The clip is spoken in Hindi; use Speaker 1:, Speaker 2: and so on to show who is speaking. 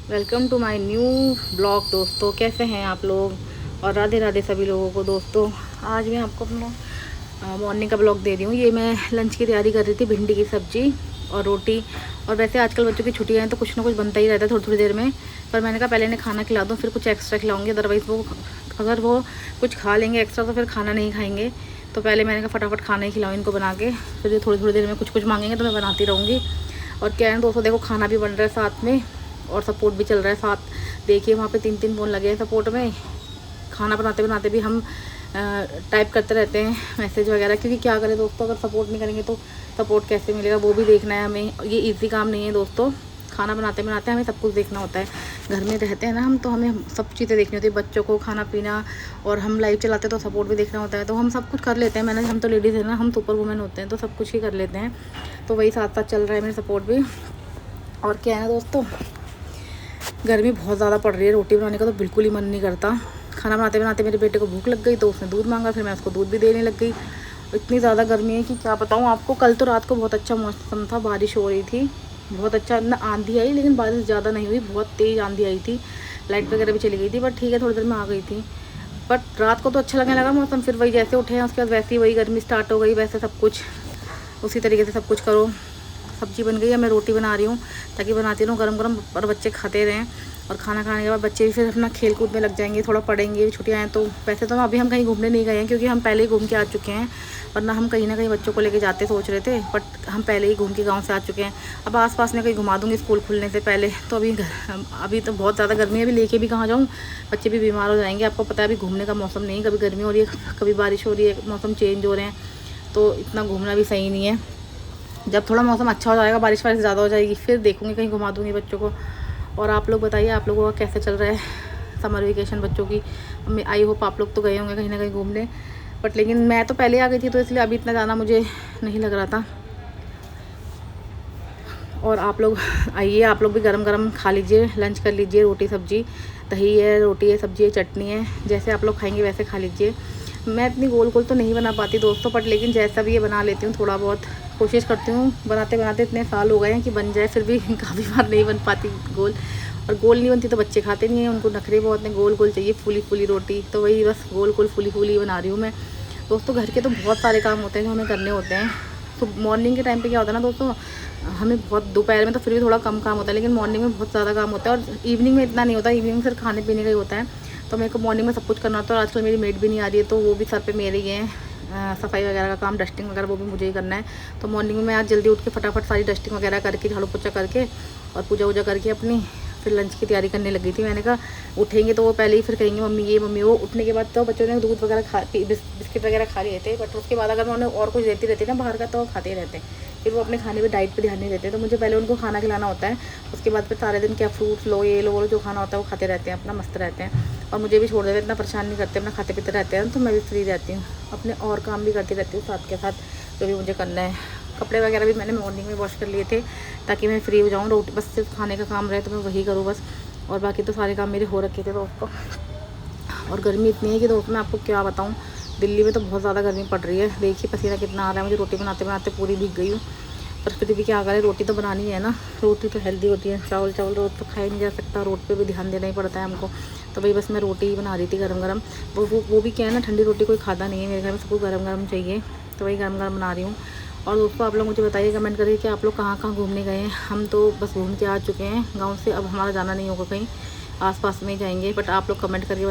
Speaker 1: Welcome to my new blog दोस्तों। कैसे हैं आप लोग? और राधे राधे सभी लोगों को। दोस्तों आज मैं आपको अपना मॉर्निंग का ब्लॉग दे रही हूँ। ये मैं लंच की तैयारी कर रही थी, भिंडी की सब्ज़ी और रोटी। और वैसे आजकल बच्चों की छुट्टियाँ हैं तो कुछ ना कुछ बनता ही रहता है थोड़ी थोड़ी देर में। पर मैंने कहा पहले इन्हें खाना खिला दूँ, फिर कुछ एक्स्ट्रा खिलाऊँगी। अदरवाइज़ वो अगर वो कुछ खा लेंगे एक्स्ट्रा तो फिर खाना नहीं खाएँगे। तो पहले मैंने कहा फटाफट खाना ही खिलाऊँ इनको बना के, फिर ये थोड़ी थोड़ी देर में कुछ कुछ मांगेंगे तो मैं बनाती रहूँगी। और क्या है दोस्तों, देखो खाना भी बन रहा है साथ में और सपोर्ट भी चल रहा है साथ। देखिए वहाँ पे 3 फ़ोन लगे हैं सपोर्ट में। खाना बनाते बनाते भी हम टाइप करते रहते हैं मैसेज वगैरह, क्योंकि क्या करें दोस्तों, अगर सपोर्ट नहीं करेंगे तो सपोर्ट कैसे मिलेगा, वो भी देखना है हमें। ये इजी काम नहीं है दोस्तों। खाना बनाते बनाते हमें सब कुछ देखना होता है। घर में रहते हैं ना हम, तो हमें सब चीज़ें देखनी होती है, बच्चों को खाना पीना। और हम लाइव चलाते हैं तो सपोर्ट भी देखना होता है। तो हम सब कुछ कर लेते हैं मैंने, हम तो लेडीज़ है ना, हम सुपर वुमेन होते हैं तो सब कुछ ही कर लेते हैं। तो वही साथ साथ चल रहा है मेरे सपोर्ट भी। और क्या है ना दोस्तों, गर्मी बहुत ज़्यादा पड़ रही है, रोटी बनाने का तो बिल्कुल ही मन नहीं करता। खाना बनाते बनाते मेरे बेटे को भूख लग गई तो उसने दूध मांगा, फिर मैं उसको दूध भी देने लग गई। इतनी ज़्यादा गर्मी है कि क्या बताऊँ आपको। कल तो रात को बहुत अच्छा मौसम था, बारिश हो रही थी बहुत अच्छा, ना आंधी आई लेकिन बारिश ज़्यादा नहीं हुई, बहुत तेज़ आंधी आई थी। लाइट वगैरह भी चली गई थी, बट ठीक है थोड़ी देर में आ गई थी। बट रात को तो अच्छा लगने लगा मौसम, फिर वही जैसे उठे हैं उसके बाद वैसे ही वही गर्मी स्टार्ट हो गई। वैसे सब कुछ उसी तरीके से सब कुछ करो। सब्ज़ी बन गई है, मैं रोटी बना रही हूँ ताकि बनाती रहूँ गरम गरम और बच्चे खाते रहें। और खाना खाने के बाद बच्चे भी फिर अपना खेल कूद में लग जाएंगे, थोड़ा पढ़ेंगे। छुट्टियाँ हैं तो वैसे तो अभी हम कहीं घूमने नहीं गए हैं क्योंकि हम पहले ही घूम के आ चुके हैं। वरना हम कहीं ना कहीं बच्चों को लेके जाते सोच रहे थे, बट हम पहले ही घूम के गाँव से आ चुके हैं। अब आसपास में कहीं घुमा दूँगी स्कूल खुलने से पहले। तो अभी तो बहुत ज़्यादा गर्मी है, अभी लेके भी कहाँ जाऊँ, बच्चे भी बीमार हो जाएंगे। आपको पता है अभी घूमने का मौसम नहीं, कभी गर्मी हो रही है कभी बारिश हो रही है, मौसम चेंज हो रहे हैं, तो इतना घूमना भी सही नहीं है। जब थोड़ा मौसम अच्छा हो जाएगा, बारिश वारिश ज़्यादा हो जाएगी, फिर देखूँगी कहीं घुमा दूँगी बच्चों को। और आप लोग बताइए, आप लोगों का कैसे चल रहा है समर वेकेशन बच्चों की? आई होप आप लोग तो गए होंगे कहीं ना कहीं घूमने। बट लेकिन मैं तो पहले आ गई थी तो इसलिए अभी इतना ज़्यादा मुझे नहीं लग रहा था। और आप लोग आइए, आप लोग भी गरम गरम खा लीजिए, लंच कर लीजिए। रोटी सब्ज़ी, दही है, रोटी है, सब्ज़ी है, चटनी है, जैसे आप लोग खाएंगे वैसे खा लीजिए। मैं इतनी गोल गोल तो नहीं बना पाती दोस्तों, बट लेकिन जैसा भी ये बना लेती हूँ, थोड़ा बहुत कोशिश करती हूँ। बनाते बनाते इतने साल हो गए हैं कि बन जाए, फिर भी काफ़ी बार नहीं बन पाती गोल। और गोल नहीं बनती तो बच्चे खाते नहीं हैं, उनको नखरे बहुत हैं, गोल गोल चाहिए, फूली फूली रोटी। तो वही बस गोल गोल फूली फूली बना रही हूँ मैं। दोस्तों घर के तो बहुत सारे काम होते हैं जो हमें करने होते हैं। तो मॉर्निंग के टाइम पे क्या होता है ना दोस्तों, हमें बहुत, दोपहर में तो फिर भी थोड़ा कम काम होता है, लेकिन मॉर्निंग में बहुत ज़्यादा काम होता है। और इवनिंग में इतना नहीं होता, इवनिंग में सिर्फ खाने पीने का ही होता है। तो मेरे को मॉर्निंग में सब कुछ करना होता है। और आजकल मेरी मेड भी नहीं आ रही है तो वो भी सर पे मेरे ही है। सफाई वगैरह का काम, डस्टिंग वगैरह वो भी मुझे ही करना है। तो मॉर्निंग में मैं आज जल्दी उठ के फटाफट सारी डस्टिंग वगैरह करके, झाड़ू पोछा करके और पूजा वूजा करके अपनी फिर लंच की तैयारी करने लगी थी। मैंने कहा उठेंगे तो वो पहले ही फिर कहेंगे मम्मी ये मम्मी वो। उठने के बाद तो बच्चों ने दूध वगैरह बिस्किट वगैरह खा लिए थे, बट उसके बाद अगर मैं उन्हें और कुछ देती रहती ना बाहर का तो वो खाते ही रहते। फिर वो अपने खाने पे, डाइट पे ध्यान नहीं देते। तो मुझे पहले उनको खाना खिलाना होता है, उसके बाद फिर सारे दिन क्या फ्रूट्स लो, ये लो वो लो, जो खाना होता है वो खाते रहते हैं, अपना मस्त रहते हैं। और मुझे भी छोड़ देते, इतना परेशान नहीं करते, अपना खाते पीते रहते हैं। तो मैं भी फ्री रहती हूँ, अपने और काम भी करती रहती हूँ साथ के साथ जो भी मुझे करना है। कपड़े वगैरह भी मैंने मॉर्निंग में वॉश कर लिए थे ताकि मैं फ्री हो जाऊँ। रोटी बस सिर्फ खाने का काम रहे तो मैं वही करूँ बस, और बाकी तो सारे काम मेरे हो रखे थे दोस्तों। और गर्मी इतनी है कि दोस्तों मैं आपको क्या बताऊँ, दिल्ली में तो बहुत ज़्यादा गर्मी पड़ रही है। देखिए पसीना कितना आ रहा है मुझे, रोटी बनाते बनाते पूरी भीग गई हूँ। पर फिर भी क्या करें, रोटी तो बनानी है ना, रोटी तो हेल्दी होती है। चावल चावल रोज़ तो खाया नहीं जा सकता, रोटी पे भी ध्यान देना ही पड़ता है हमको। तो भाई बस मैं रोटी ही बना रही थी गरम गरम। वो भी क्या है ना, ठंडी रोटी कोई खाता नहीं है मेरे घर में, सबको गरम गरम चाहिए। तो वही गरम गरम बना रही हूँ। और दोस्तों आप लोग मुझे बताइए कमेंट करिए कि आप लोग कहाँ कहाँ घूमने गए हैं। हम तो बस घूम के आ चुके हैं गाँव से, अब हमारा जाना नहीं होगा कहीं, आस पास में ही जाएंगे। बट आप लोग कमेंट करके